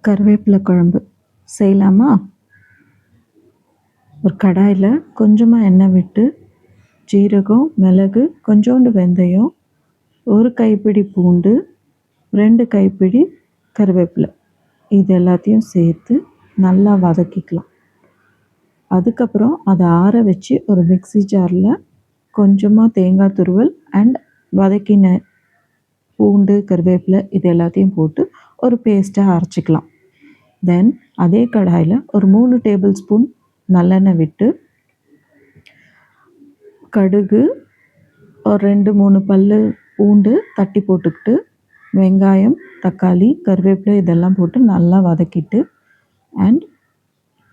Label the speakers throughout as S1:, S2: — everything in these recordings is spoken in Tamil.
S1: கருவேப்பிலை குழம்பு செய்யலாமா? ஒரு கடாயில் கொஞ்சமாக எண்ணெய் விட்டு ஜீரகம், மிளகு, கொஞ்சோண்டு வெந்தயம், ஒரு கைப்பிடி பூண்டு, 2 கைப்பிடி கருவேப்பிலை இது எல்லாத்தையும் சேர்த்து நல்லா வதக்கிக்கலாம். அதுக்கப்புறம் அதை ஆற வச்சு ஒரு மிக்ஸி ஜாரில் கொஞ்சமாக தேங்காய் துருவல் அண்ட் வதக்கின பூண்டு, கருவேப்பிலை இது எல்லாத்தையும் போட்டு ஒரு பேஸ்ட்டாக அரைச்சிக்கலாம். தென் அதே கடாயில் ஒரு 3 டேபிள் ஸ்பூன் நல்லெண்ணெய் விட்டு கடுகு, ஒரு 2-3 பல்லு பூண்டு தட்டி போட்டுக்கிட்டு, வெங்காயம், தக்காளி, கருவேப்பிலை இதெல்லாம் போட்டு நல்லா வதக்கிட்டு அண்ட்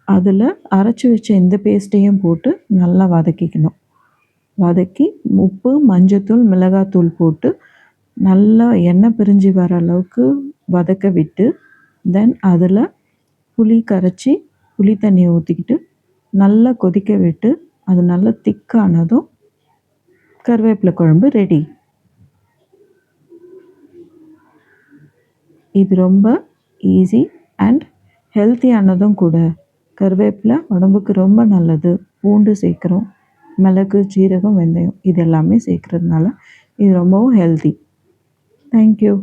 S1: அதில் அரைச்சி வச்ச இந்த பேஸ்ட்டையும் போட்டு நல்லா வதக்கிக்கணும். வதக்கி உப்பு, மஞ்சத்தூள், மிளகாத்தூள் போட்டு நல்லா எண்ணெய் பிரிஞ்சு வர அளவுக்கு வதக்க விட்டு தென் அதில் புளி கரைச்சி புளி தண்ணியை ஊற்றிக்கிட்டு நல்லா கொதிக்க விட்டு அது நல்லா திக்கானதும் கருவேப்பிலை குழம்பு ரெடி. இது ரொம்ப ஈஸி அண்ட் ஹெல்த்தியானதும் கூட. கருவேப்பிலை உடம்புக்கு ரொம்ப நல்லது. பூண்டு சேர்க்குறோம், மிளகு, ஜீரகம், வெந்தயம் இது எல்லாமே சேர்க்குறதுனால இது ரொம்பவும் ஹெல்த்தி. தேங்க்யூ.